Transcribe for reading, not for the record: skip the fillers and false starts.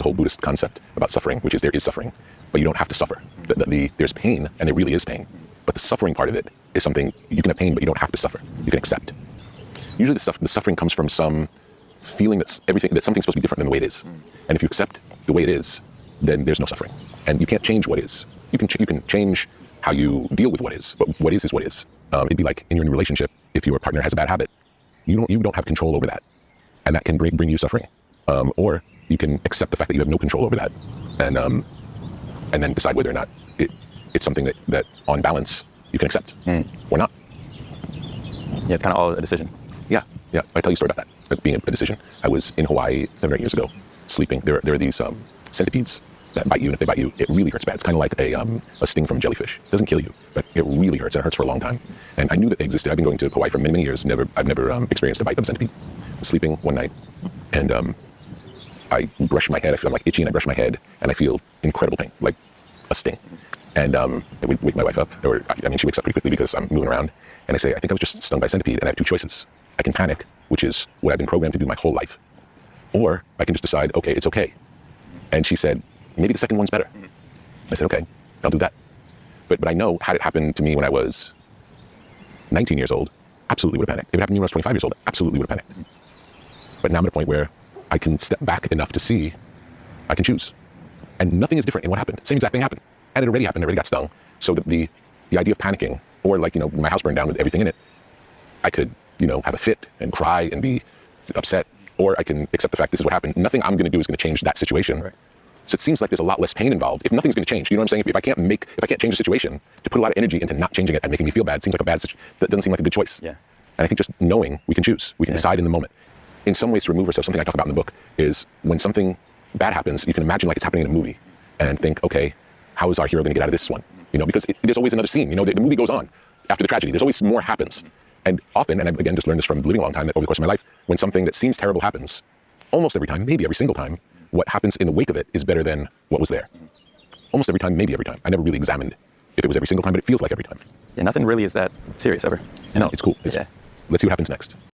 the whole Buddhist concept about suffering, which is there is suffering, but you don't have to suffer. There's pain, and there really is pain. But the suffering part of it is something you can have pain, but you don't have to suffer. You can accept. Usually the suffering comes from some feeling that something's supposed to be different than the way it is. And if you accept the way it is, then there's no suffering. And you can't change what is. You can change how you deal with what is, but what is what is. It'd be like in your relationship, if your partner has a bad habit, you don't have control over that. And that can bring you suffering. Or you can accept the fact that you have no control over that, and then decide whether or not it's something that on balance you can accept or not. Yeah, it's kind of all a decision. Yeah. I tell you a story about that being a decision. I was in Hawaii 7 or 8 years ago, sleeping. There are these centipedes that bite you, and if they bite you, it really hurts bad. It's kind of like a sting from jellyfish. It doesn't kill you, but it really hurts, and it hurts for a long time. And I knew that they existed. I've been going to Hawaii for many, many years. I've never experienced a bite of a centipede. I was sleeping one night, and I brush my head. I'm like itchy, and I brush my head, and I feel incredible pain, like a sting. And we wake my wife up, she wakes up pretty quickly because I'm moving around, and I say, I think I was just stung by a centipede, and I have two choices. I can panic, which is what I've been programmed to do my whole life, or I can just decide, okay, it's okay. And she said, maybe the second one's better. I said, okay, I'll do that. But I know, had it happened to me when I was 19 years old, absolutely would have panicked. If it happened to me when I was 25 years old, absolutely would have panicked. But now I'm at a point where I can step back enough to see I can choose. And nothing is different in what happened. Same exact thing happened. And it already happened, I already got stung. So the idea of panicking, or like, my house burned down with everything in it, I could, have a fit and cry and be upset, or I can accept the fact this is what happened. Nothing I'm gonna do is gonna change that situation. Right. So it seems like there's a lot less pain involved. If nothing's gonna change, you know what I'm saying? If I can't change the situation, to put a lot of energy into not changing it and making me feel bad, seems like that doesn't seem like a good choice. Yeah. And I think just knowing we can choose, we can decide in the moment. In some ways to remove ourselves, something I talk about in the book is when something bad happens, you can imagine like it's happening in a movie and think, okay, how is our hero gonna get out of this one? Because there's always another scene, the movie goes on after the tragedy. There's always more happens. And often, and I've again just learned this from living a long time, that over the course of my life, when something that seems terrible happens, almost every time, maybe every single time, what happens in the wake of it is better than what was there. Almost every time, maybe every time. I never really examined if it was every single time, but it feels like every time. Yeah, nothing really is that serious ever. No, it's cool. Let's see what happens next.